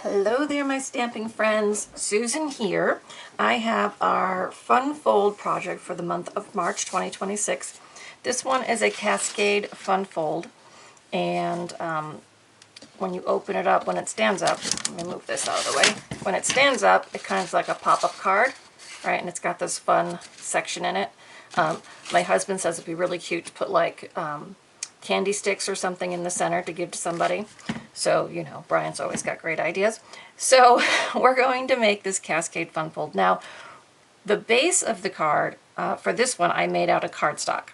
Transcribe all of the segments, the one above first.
Hello there, my stamping friends. Susan here. I have our Fun Fold project for the month of March 2026. This one is a Cascade Fun Fold, and when you open it up, when it stands up, let me move this out of the way. When it stands up, it kind of is like a pop-up card, right? And it's got this fun section in it. My husband says it'd be really cute to put like candy sticks or something in the center to give to somebody. So, you know, Brian's always got great ideas. So we're going to make this Cascade Fun Fold. Now, the base of the card, for this one, I made out of cardstock.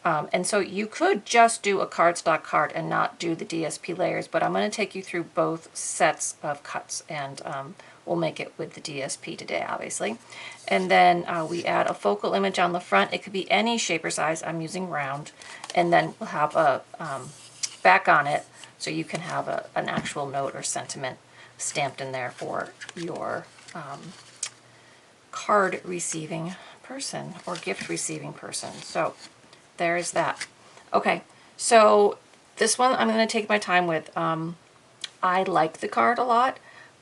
And so you could just do a cardstock card and not do the DSP layers, but I'm going to take you through both sets of cuts, and we'll make it with the DSP today, obviously. And then we add a focal image on the front. It could be any shape or size. I'm using round. And then we'll have a back on it, so you can have an actual note or sentiment stamped in there for your card receiving person or gift receiving person. So there's that. Okay, so this one I'm going to take my time with. I like the card a lot,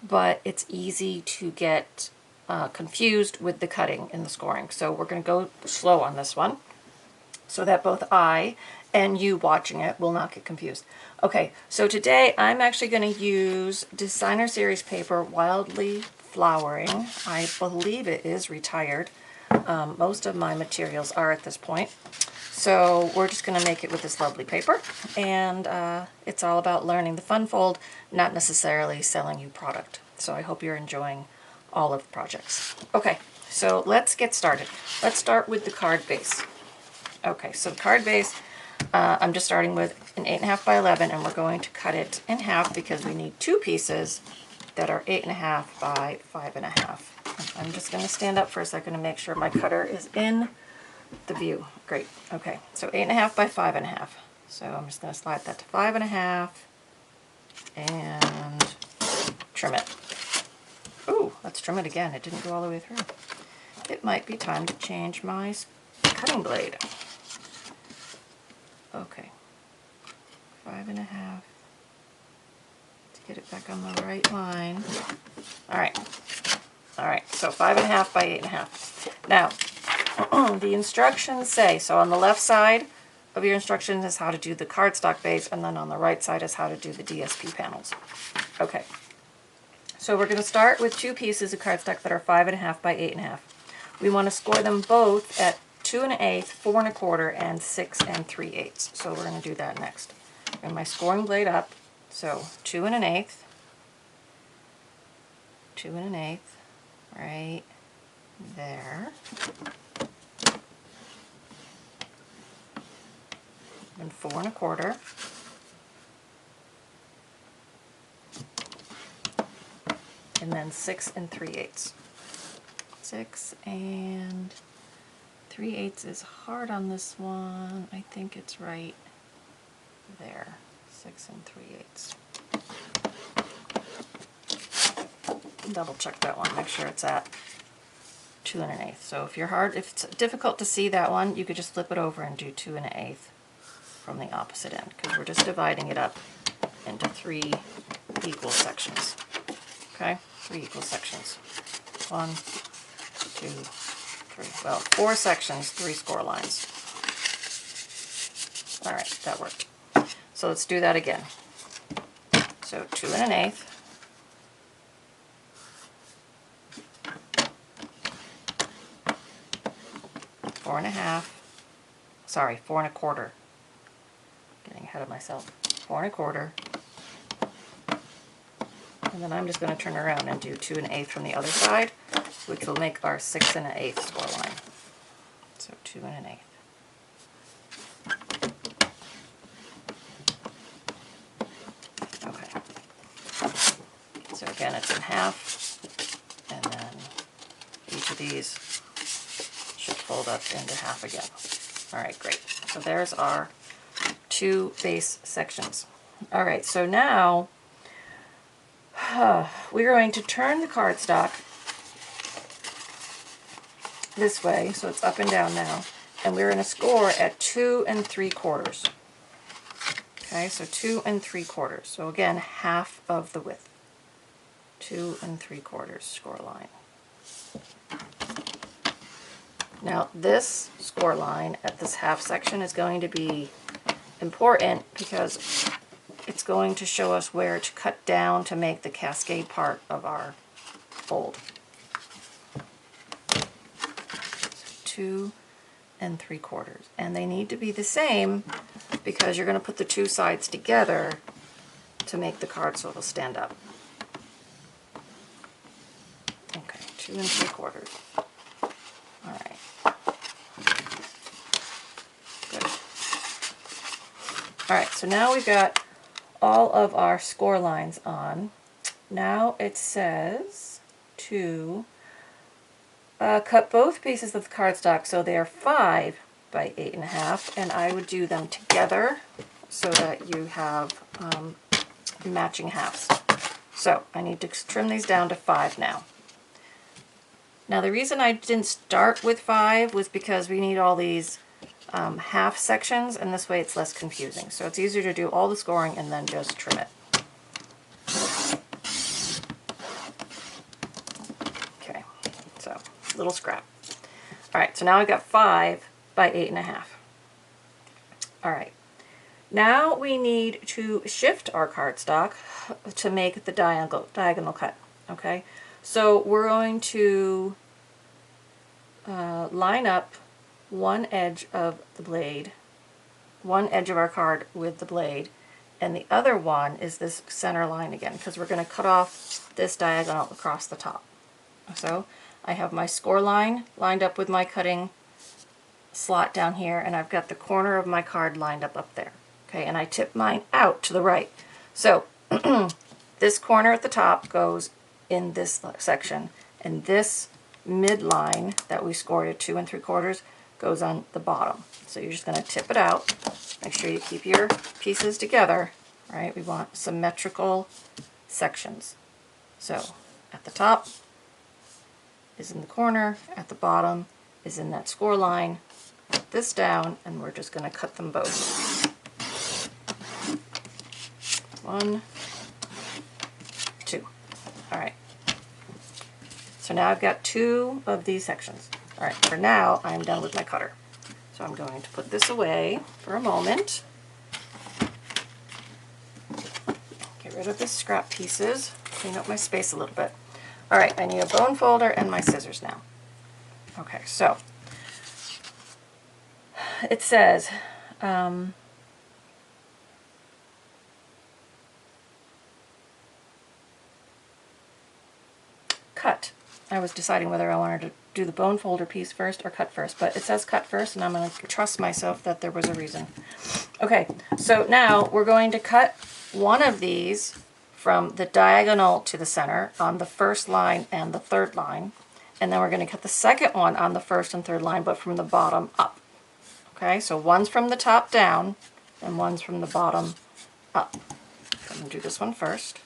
but it's easy to get confused with the cutting and the scoring. So we're going to go slow on this one so that both I and you watching it will not get confused. Okay, so today I'm actually going to use Designer Series paper, Wildly Flowering. I believe it is retired. Most of my materials are at this point. So we're just going to make it with this lovely paper, and it's all about learning the Fun Fold, not necessarily selling you product. So I hope you're enjoying all of the projects. Okay, so let's get started. Let's start with the card base. Okay, so the card base, I'm just starting with an 8.5 by 11, and we're going to cut it in half because we need two pieces that are 8.5 by 5.5. I'm just going to stand up for a second to make sure my cutter is in the view. Great. Okay, so 8.5 by 5.5. So I'm just going to slide that to 5.5 and trim it. Ooh, let's trim it again. It didn't go all the way through. It might be time to change my cutting blade. Okay, 5.5 to get it back on the right line. All right, so 5.5 by 8.5. Now, the instructions say, so on the left side of your instructions is how to do the cardstock base, and then on the right side is how to do the DSP panels. Okay, so we're going to start with two pieces of cardstock that are 5.5 by 8.5. We want to score them both at 2 1/8, 4 1/4, and 6 3/8. So we're going to do that next. Bring my scoring blade up. So 2 1/8, 2 1/8, right there. And 4 1/4. And then 6 3/8. 6 3/8 is hard on this one. I think it's right there. 6 3/8. Double check that one. Make sure it's at 2 1/8. So if it's difficult to see that one, you could just flip it over and do 2 1/8 from the opposite end, because we're just dividing it up into 3 equal sections. Okay, 3 equal sections. 1, 2, 3. Well, 4 sections, 3 score lines. All right, that worked. So let's do that again. So 2 1/8. 4 1/2. Sorry, 4 1/4. Getting ahead of myself. 4 1/4. And then I'm just going to turn around and do 2 1/8 from the other side, which will make our 6 1/8 score line. So 2 1/8. Okay. So again, it's in half, and then each of these should fold up into half again. All right, great. So there's our 2 base sections. All right, so now we're going to turn the cardstock this way, so it's up and down now, and we're going to score at 2 3/4. Okay, so 2 3/4. So again, half of the width. 2 3/4 score line. Now this score line at this half section is going to be important because it's going to show us where to cut down to make the cascade part of our fold. 2 3/4, and they need to be the same because you're going to put the two sides together to make the card so it'll stand up. Okay, 2 3/4. All right. Good. All right, so now we've got all of our score lines on. Now it says to cut both pieces of the cardstock so they are 5 by 8.5, and I would do them together so that you have matching halves. So I need to trim these down to 5 now. Now the reason I didn't start with 5 was because we need all these half sections, and this way it's less confusing. So it's easier to do all the scoring and then just trim it. Okay, so little scrap. All right, so now I've got 5 by 8.5. All right, now we need to shift our cardstock to make the diagonal cut. Okay, so we're going to line up one edge of the blade, one edge of our card with the blade, and the other one is this center line again, because we're going to cut off this diagonal across the top. So I have my score line lined up with my cutting slot down here, and I've got the corner of my card lined up there. Okay, and I tip mine out to the right. So this corner at the top goes in this section, and this midline that we scored at 2 3/4 goes on the bottom. So you're just going to tip it out. Make sure you keep your pieces together, right? We want symmetrical sections. So at the top is in the corner, at the bottom is in that score line. Put this down, and we're just going to cut them both. 1, 2. All right. So now I've got 2 of these sections. All right, for now, I'm done with my cutter. So I'm going to put this away for a moment. Get rid of the scrap pieces, clean up my space a little bit. All right, I need a bone folder and my scissors now. Okay, so it says, cut. I was deciding whether I wanted to do the bone folder piece first or cut first, but it says cut first, and I'm going to trust myself that there was a reason. Okay, so now we're going to cut one of these from the diagonal to the center on the first line and the third line, and then we're going to cut the second one on the first and third line, but from the bottom up. Okay, so one's from the top down, and one's from the bottom up. I'm going to do this one first.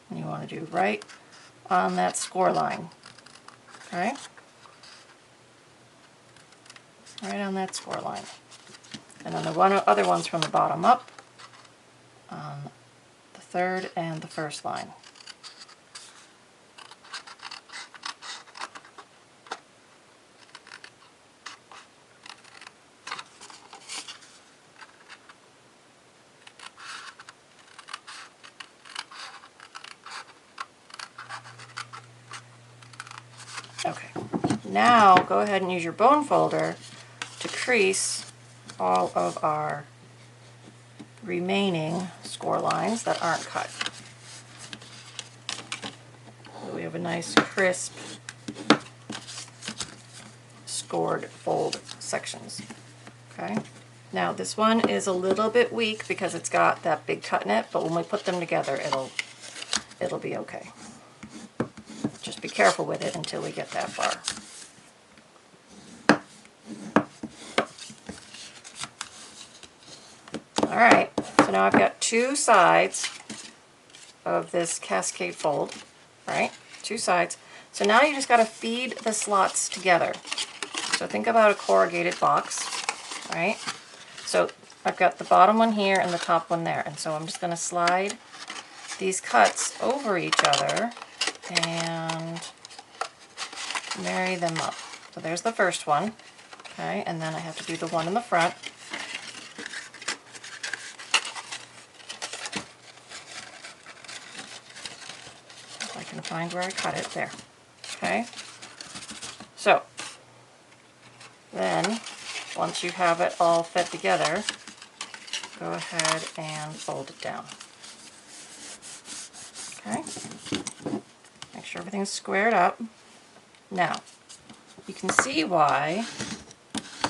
And you want to do right on that score line. Okay? Right on that score line. And then the other one's from the bottom up on the third and the first line. Okay, now go ahead and use your bone folder to crease all of our remaining score lines that aren't cut. So we have a nice crisp scored fold sections. Okay, now this one is a little bit weak because it's got that big cut in it, but when we put them together it'll be okay. Just be careful with it until we get that far. Alright, so now I've got 2 sides of this cascade fold, right? 2 sides. So now you just got to feed the slots together. So think about a corrugated box, right? So I've got the bottom one here and the top one there, and so I'm just going to slide these cuts over each other and marry them up. So there's the first one, okay, and then I have to do the one in the front. If I can find where I cut it, there, okay. So then, once you have it all fit together, go ahead and fold it down. Okay, make sure everything's squared up. Now, you can see why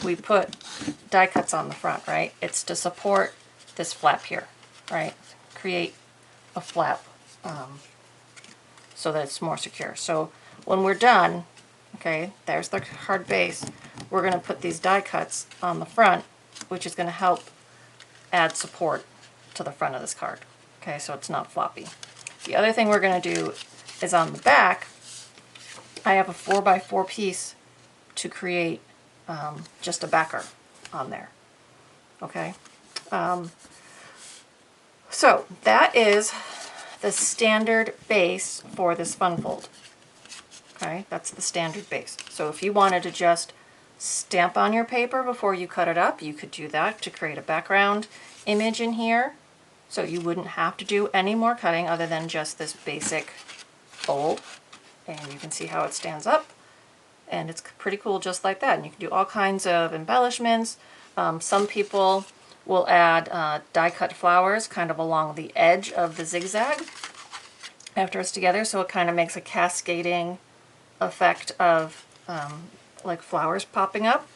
we put die cuts on the front, right? It's to support this flap here, right? Create a flap so that it's more secure. So when we're done, okay, there's the hard base, we're going to put these die cuts on the front, which is going to help add support to the front of this card. Okay, so it's not floppy. The other thing we're going to do is on the back, I have a 4x4 piece to create just a backer on there. Okay, so that is the standard base for this fun fold. Okay, that's the standard base. So if you wanted to just stamp on your paper before you cut it up, you could do that to create a background image in here. So you wouldn't have to do any more cutting other than just this basic fold. And you can see how it stands up. And it's pretty cool just like that. And you can do all kinds of embellishments. Some people will add die cut flowers kind of along the edge of the zigzag after it's together, so it kind of makes a cascading effect of like flowers popping up.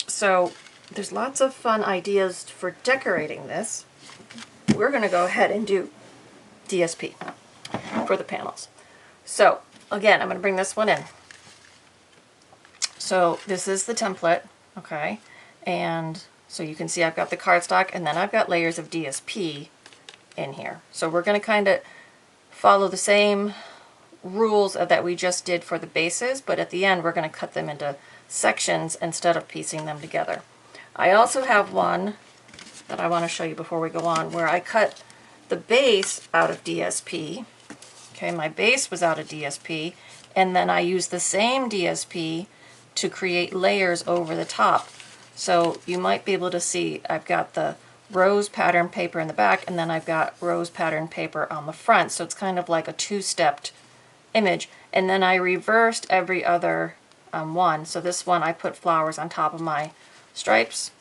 So there's lots of fun ideas for decorating this. We're going to go ahead and do DSP for the panels. So again, I'm going to bring this one in. So this is the template, okay, and so you can see I've got the cardstock and then I've got layers of DSP in here. So we're going to kind of follow the same rules that we just did for the bases, but at the end we're going to cut them into sections instead of piecing them together. I also have one that I want to show you before we go on where I cut the base out of DSP. Okay, my base was out of DSP, and then I used the same DSP to create layers over the top. So you might be able to see I've got the rose pattern paper in the back, and then I've got rose pattern paper on the front. So it's kind of like a two-stepped image. And then I reversed every other one. So this one I put flowers on top of my stripes.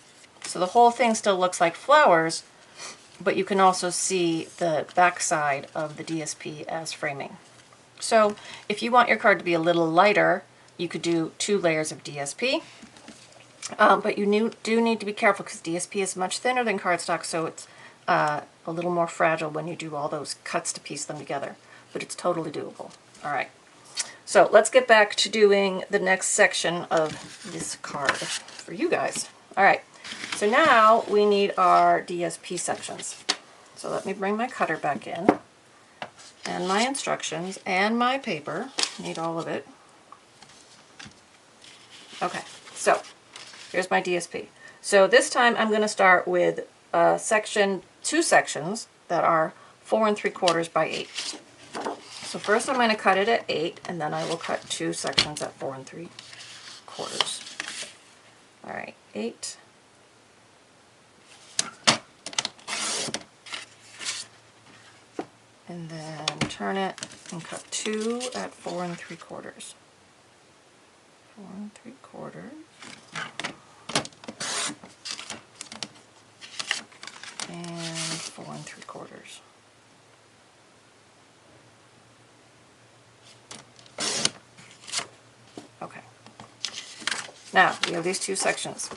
So the whole thing still looks like flowers, but you can also see the back side of the DSP as framing. So if you want your card to be a little lighter, you could do 2 layers of DSP. But you do need to be careful because DSP is much thinner than cardstock, so it's a little more fragile when you do all those cuts to piece them together. But it's totally doable. All right. So let's get back to doing the next section of this card for you guys. All right. So now we need our DSP sections. So let me bring my cutter back in, and my instructions, and my paper. Need all of it. Okay, so here's my DSP. So this time I'm going to start with two sections that are 4 3/4 by 8. So first I'm going to cut it at 8, and then I will cut 2 sections at 4 3/4. All right, 8. And then turn it and cut 2 at 4 3/4. 4 3/4. And 4 3/4. Okay. Now we have these 2 sections.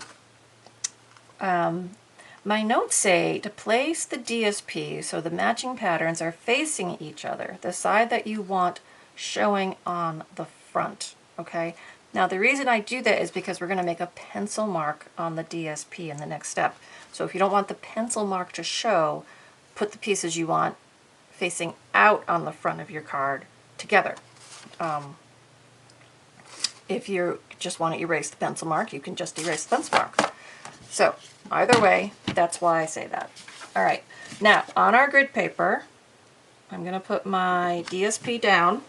My notes say to place the DSP so the matching patterns are facing each other, the side that you want showing on the front, okay? Now the reason I do that is because we're going to make a pencil mark on the DSP in the next step. So if you don't want the pencil mark to show, put the pieces you want facing out on the front of your card together. If you just want to erase the pencil mark, you can just erase the pencil mark. So either way, that's why I say that. All right, now on our grid paper, I'm going to put my DSP down.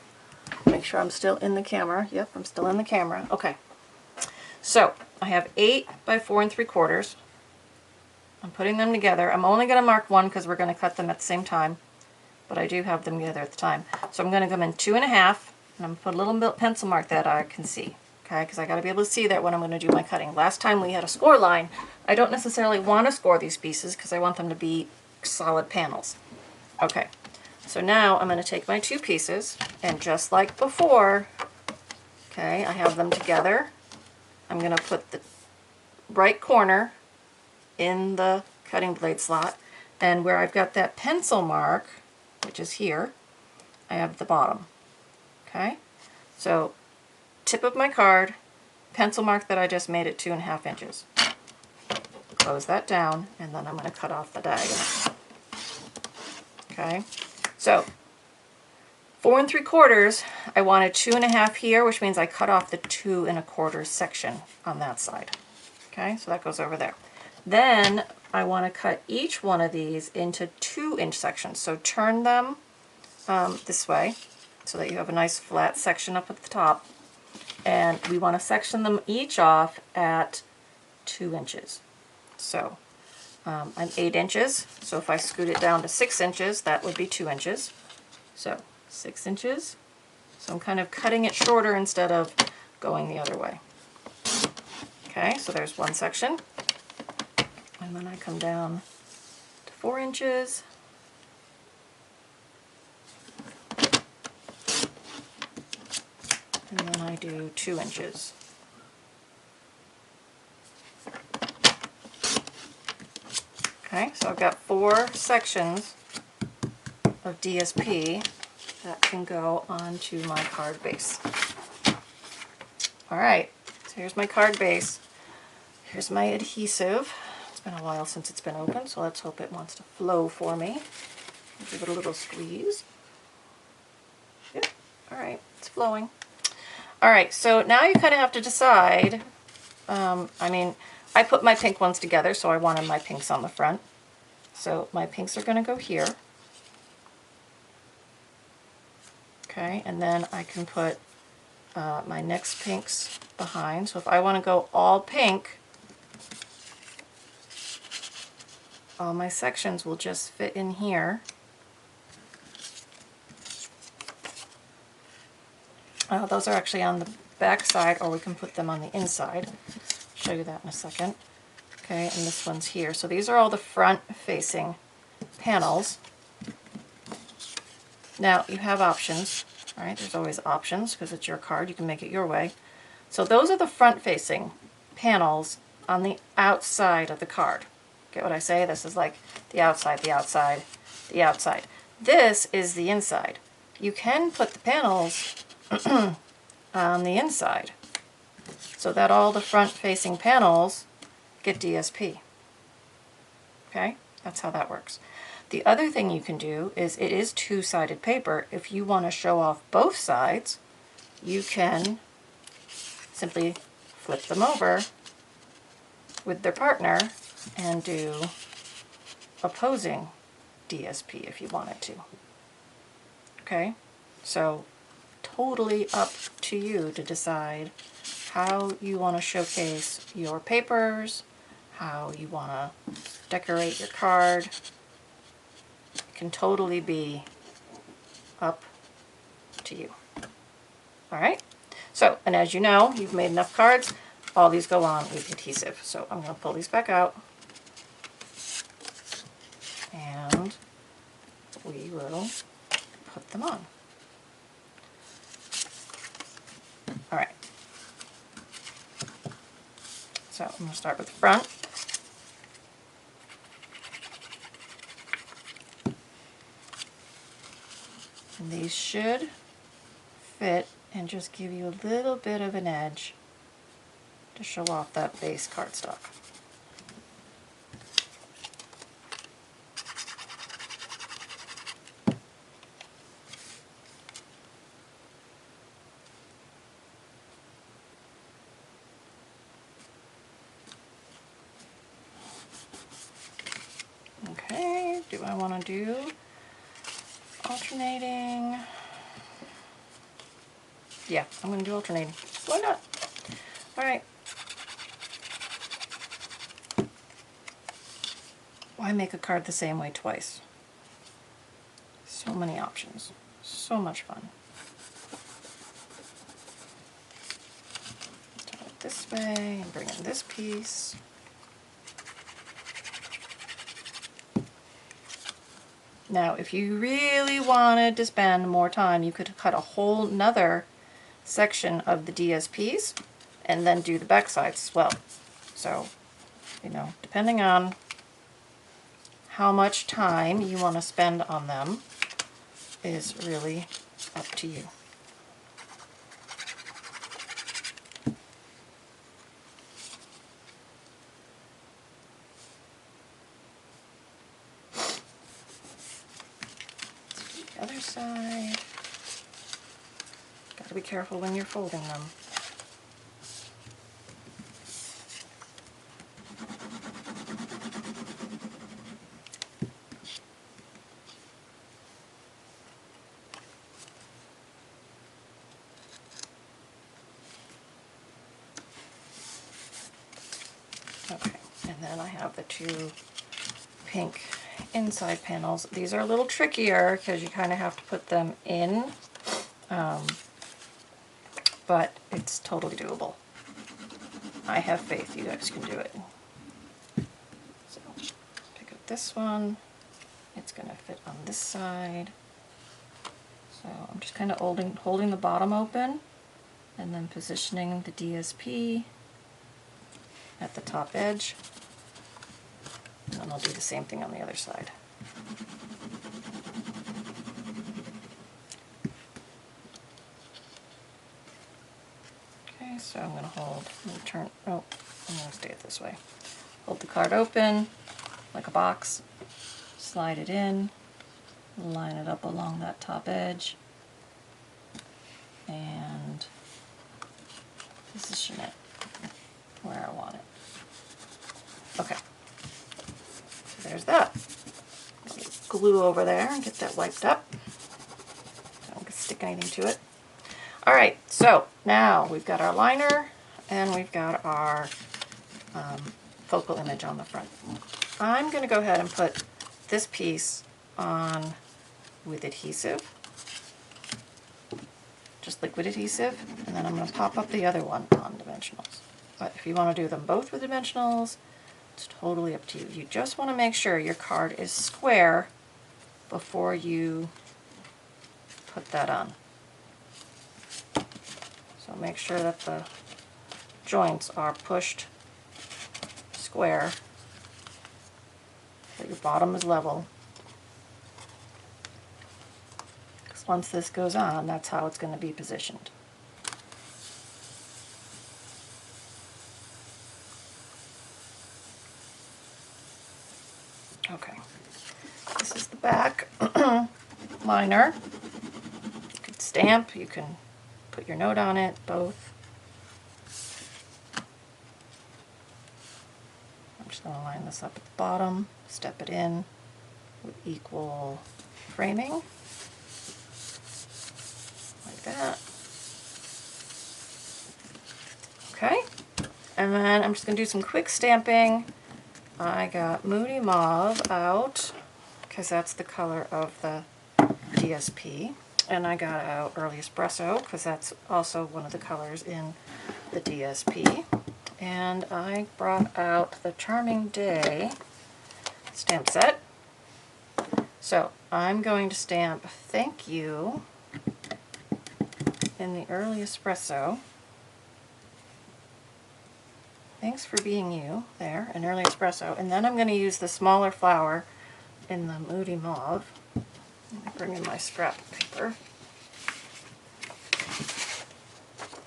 Make sure I'm still in the camera. Yep, I'm still in the camera. Okay. So I have 8 by 4 3/4. I'm putting them together. I'm only going to mark one because we're going to cut them at the same time, but I do have them together at the time. So I'm going to come in 2 1/2, and I'm going to put a little pencil mark that I can see. Okay, because I got to be able to see that when I'm going to do my cutting. Last time we had a score line. I don't necessarily want to score these pieces because I want them to be solid panels. Okay, so now I'm going to take my 2 pieces, and just like before, okay, I have them together. I'm going to put the right corner in the cutting blade slot, and where I've got that pencil mark, which is here, I have the bottom. Okay, so tip of my card, pencil mark that I just made at 2 1/2 inches. Close that down, and then I'm going to cut off the diagonal. Okay, so 4 3/4, I wanted 2 1/2 here, which means I cut off the 2 1/4 section on that side. Okay, so that goes over there. Then I want to cut each one of these into 2-inch sections. So turn them this way so that you have a nice flat section up at the top. And we want to section them each off at 2 inches. So I'm 8 inches, so if I scoot it down to 6 inches, that would be 2 inches. So 6 inches. So I'm kind of cutting it shorter instead of going the other way. Okay, so there's one section. And then I come down to 4 inches. And then I do 2 inches. Okay, so I've got 4 sections of DSP that can go onto my card base. Alright, so here's my card base. Here's my adhesive. It's been a while since it's been open, so let's hope it wants to flow for me. Give it a little squeeze. Yep, alright, it's flowing. Alright, so now you kind of have to decide. I mean, I put my pink ones together, so I wanted my pinks on the front. So my pinks are going to go here. Okay, and then I can put my next pinks behind. So if I want to go all pink, all my sections will just fit in here. Those are actually on the back side, or we can put them on the inside. I'll show you that in a second. Okay, and this one's here. So these are all the front-facing panels. Now, you have options, right? There's always options because it's your card. You can make it your way. So those are the front-facing panels on the outside of the card. Get what I say? This is like the outside, the outside, the outside. This is the inside. You can put the panels on the inside so that all the front-facing panels get DSP. Okay? That's how that works. The other thing you can do is, it is 2-sided paper. If you want to show off both sides, you can simply flip them over with their partner and do opposing DSP if you wanted to. Okay? So totally up to you to decide how you want to showcase your papers, how you want to decorate your card. It can totally be up to you. Alright, so, and as you know, you've made enough cards, all these go on with adhesive. So I'm going to pull these back out, and we will put them on. Alright, so I'm going to start with the front. And these should fit and just give you a little bit of an edge to show off that base cardstock. Okay, do I want to do alternating. Yeah, I'm going to do alternating. Why not? All right. Why make a card the same way twice? So many options. So much fun. Turn it this way and bring in this piece. Now, if you really wanted to spend more time, you could cut a whole nother section of the DSPs and then do the back sides as well. So, you know, depending on how much time you want to spend on them is really up to you. The other side. Got to be careful when you're folding them. Okay, and then I have the two pink inside panels. These are a little trickier because you kind of have to put them in, but it's totally doable. I have faith you guys can do it. So pick up this one. It's going to fit on this side. So I'm just kind of holding the bottom open and then positioning the DSP at the top edge. And then I'll do the same thing on the other side. Okay, so I'm going to hold, I'm going to stay it this way. Hold the card open like a box, slide it in, line it up along that top edge, and position it where I want it. Okay, so there's that. Glue over there and get that wiped up. Don't stick anything to it. All right, so now we've got our liner and we've got our focal image on the front. I'm going to go ahead and put this piece on with adhesive, just liquid adhesive, and then I'm going to pop up the other one on dimensionals. But if you want to do them both with dimensionals, it's totally up to you. You just want to make sure your card is square before you put that on. So make sure that the joints are pushed square, that your bottom is level. Because once this goes on, that's how it's going to be positioned. Okay, this is the back liner. You can stamp, you can put your note on it, both. I'm just going to line this up at the bottom, step it in with equal framing, like that. Okay, and then I'm just going to do some quick stamping. I got Moody Mauve out because that's the color of the DSP, and I got out Early Espresso because that's also one of the colors in the DSP, and I brought out the Charming Day stamp set. So I'm going to stamp Thank You in the Early Espresso. Thanks for being you there, an Early Espresso. And then I'm going to use the smaller flower in the Moody Mauve. Let me bring in my scrap paper,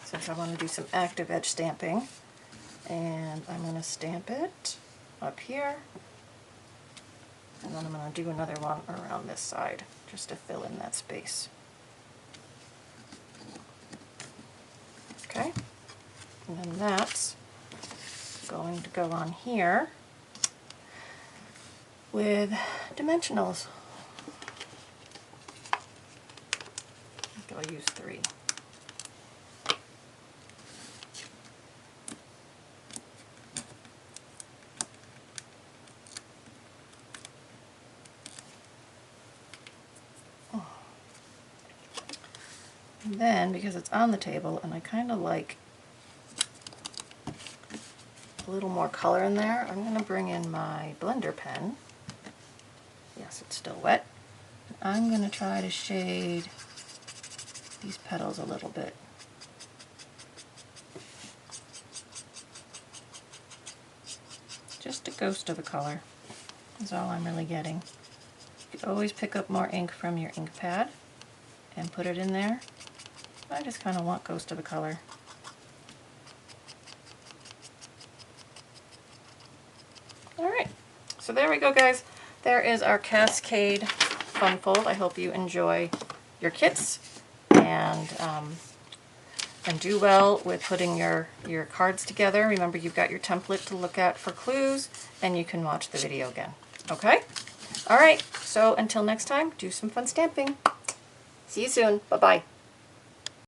since I want to do some active edge stamping. And I'm going to stamp it up here. And then I'm going to do another one around this side, just to fill in that space. Okay, and then that's going to go on here with dimensionals. I'll use 3. And then, because it's on the table, and I kind of like a little more color in there, I'm going to bring in my blender pen. Yes, it's still wet. I'm going to try to shade these petals a little bit. Just a ghost of a color is all I'm really getting. You could always pick up more ink from your ink pad and put it in there. I just kind of want ghost of a color. Alright, so there we go, guys. There is our Cascade Fun Fold. I hope you enjoy your kits and do well with putting your cards together. Remember, you've got your template to look at for clues, and you can watch the video again. Okay? Alright, so until next time, do some fun stamping. See you soon. Bye-bye.